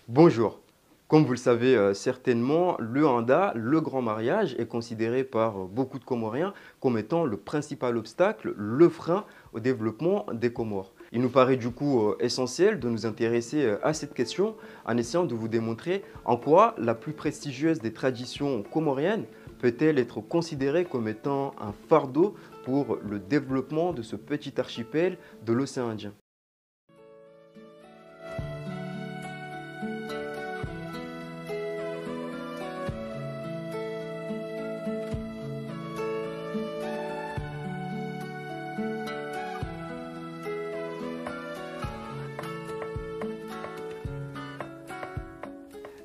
Bonjour. Comme vous le savez certainement, le handa, le grand mariage, est considéré par beaucoup de Comoriens comme étant le principal obstacle, le frein au développement des Comores. Il nous paraît du coup essentiel de nous intéresser à cette question en essayant de vous démontrer en quoi la plus prestigieuse des traditions comoriennes peut-elle être considérée comme étant un fardeau pour le développement de ce petit archipel de l'océan Indien.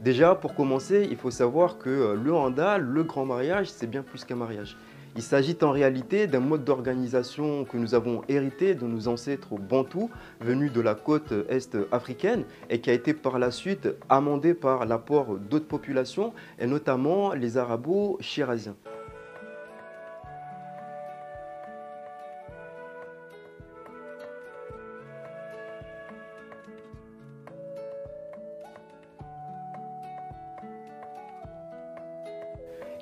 Déjà, pour commencer, il faut savoir que le handa, le grand mariage, c'est bien plus qu'un mariage. Il s'agit en réalité d'un mode d'organisation que nous avons hérité de nos ancêtres bantous venus de la côte est africaine et qui a été par la suite amendé par l'apport d'autres populations et notamment les arabo-shiraziens.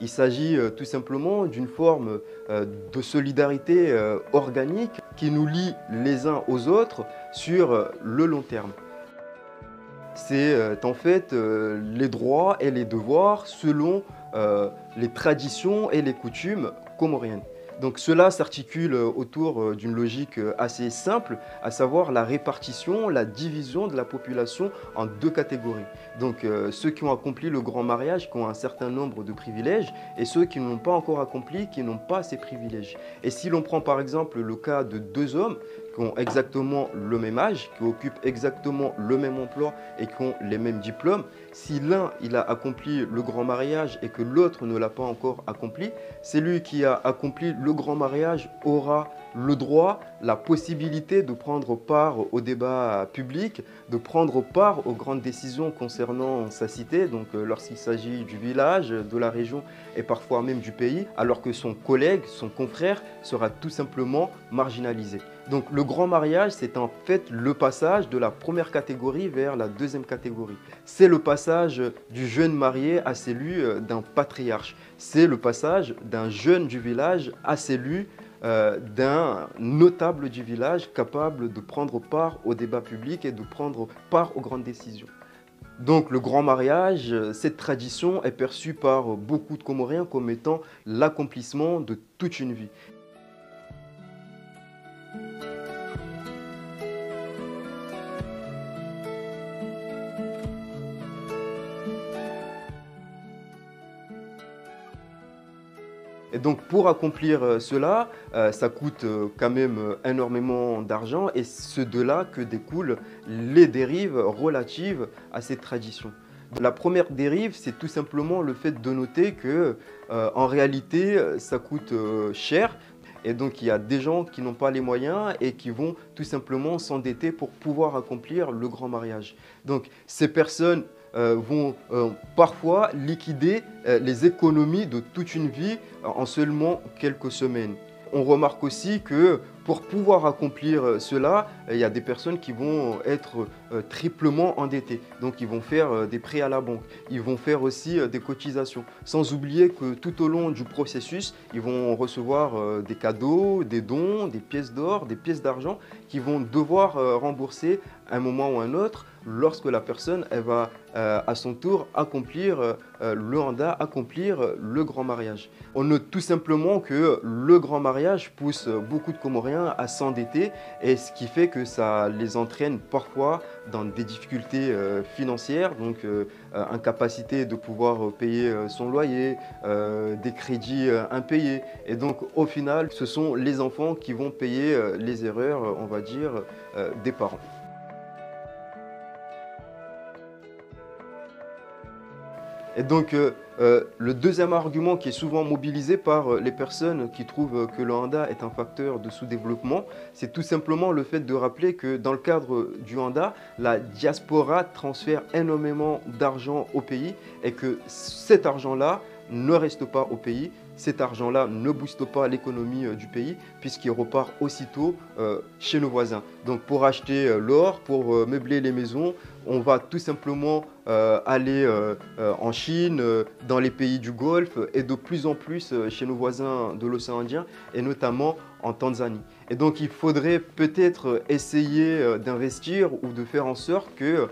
Il s'agit tout simplement d'une forme de solidarité organique qui nous lie les uns aux autres sur le long terme. C'est en fait les droits et les devoirs selon les traditions et les coutumes comoriennes. Donc cela s'articule autour d'une logique assez simple, à savoir la répartition, la division de la population en deux catégories. Donc ceux qui ont accompli le grand mariage, qui ont un certain nombre de privilèges, et ceux qui n'ont pas encore accompli, qui n'ont pas ces privilèges. Et si l'on prend par exemple le cas de deux hommes qui ont exactement le même âge, qui occupent exactement le même emploi et qui ont les mêmes diplômes, si l'un il a accompli le grand mariage et que l'autre ne l'a pas encore accompli, celui qui a accompli le grand mariage aura le droit, la possibilité de prendre part au débat public, de prendre part aux grandes décisions concernant sa cité, donc lorsqu'il s'agit du village, de la région et parfois même du pays, alors que son collègue, son confrère sera tout simplement marginalisé. Donc le grand mariage, c'est en fait le passage de la première catégorie vers la deuxième catégorie. C'est le passage du jeune marié à celui d'un patriarche. C'est le passage d'un jeune du village à celui d'un notable du village capable de prendre part au débat public et de prendre part aux grandes décisions. Donc le grand mariage, cette tradition est perçue par beaucoup de Comoriens comme étant l'accomplissement de toute une vie. Et donc pour accomplir cela, ça coûte quand même énormément d'argent et c'est de là que découlent les dérives relatives à cette tradition. La première dérive, c'est tout simplement le fait de noter que en réalité, ça coûte cher. Et donc, il y a des gens qui n'ont pas les moyens et qui vont tout simplement s'endetter pour pouvoir accomplir le grand mariage. Donc, ces personnes vont parfois liquider les économies de toute une vie en seulement quelques semaines. On remarque aussi que pour pouvoir accomplir cela, il y a des personnes qui vont être triplement endettées. Donc ils vont faire des prêts à la banque, ils vont faire aussi des cotisations. Sans oublier que tout au long du processus, ils vont recevoir des cadeaux, des dons, des pièces d'or, des pièces d'argent qu'ils vont devoir rembourser à un moment ou à un autre lorsque la personne elle va à son tour accomplir le handa, accomplir le grand mariage. On note tout simplement que le grand mariage pousse beaucoup de Comoriens à s'endetter et ce qui fait que ça les entraîne parfois dans des difficultés financières, donc incapacité de pouvoir payer son loyer, des crédits impayés. Et donc au final, ce sont les enfants qui vont payer les erreurs, on va dire, des parents. Et donc, le deuxième argument qui est souvent mobilisé par les personnes qui trouvent que le handa est un facteur de sous-développement, c'est tout simplement le fait de rappeler que dans le cadre du handa, la diaspora transfère énormément d'argent au pays et que cet argent-là ne reste pas au pays. cet argent-là ne booste pas l'économie du pays puisqu'il repart aussitôt chez nos voisins. Donc pour acheter l'or, pour meubler les maisons, on va tout simplement aller en Chine, dans les pays du Golfe et de plus en plus chez nos voisins de l'océan Indien et notamment en Tanzanie. Et donc il faudrait peut-être essayer d'investir ou de faire en sorte que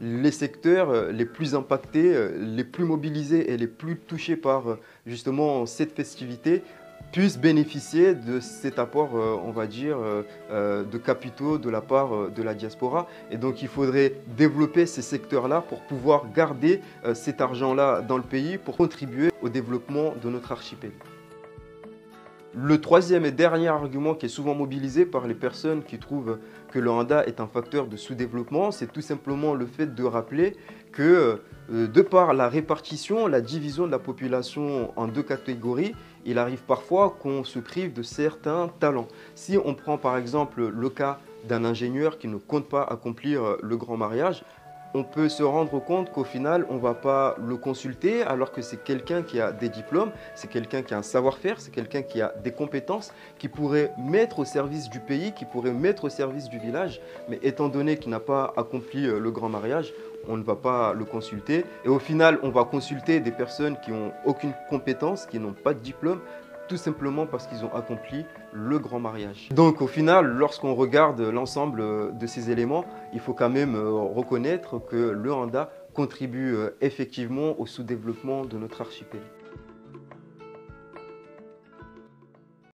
les secteurs les plus impactés, les plus mobilisés et les plus touchés par justement cette festivité puissent bénéficier de cet apport, on va dire, de capitaux de la part de la diaspora. Et donc il faudrait développer ces secteurs-là pour pouvoir garder cet argent-là dans le pays pour contribuer au développement de notre archipel. Le troisième et dernier argument qui est souvent mobilisé par les personnes qui trouvent que le handicap est un facteur de sous-développement, c'est tout simplement le fait de rappeler que de par la répartition, la division de la population en deux catégories, il arrive parfois qu'on se prive de certains talents. Si on prend par exemple le cas d'un ingénieur qui ne compte pas accomplir le grand mariage, on peut se rendre compte qu'au final, on ne va pas le consulter alors que c'est quelqu'un qui a des diplômes, c'est quelqu'un qui a un savoir-faire, c'est quelqu'un qui a des compétences, qui pourrait mettre au service du pays, qui pourrait mettre au service du village. Mais étant donné qu'il n'a pas accompli le grand mariage, on ne va pas le consulter. Et au final, on va consulter des personnes qui n'ont aucune compétence, qui n'ont pas de diplôme, tout simplement parce qu'ils ont accompli le grand mariage. Donc au final, lorsqu'on regarde l'ensemble de ces éléments, il faut quand même reconnaître que le handicap contribue effectivement au sous-développement de notre archipel.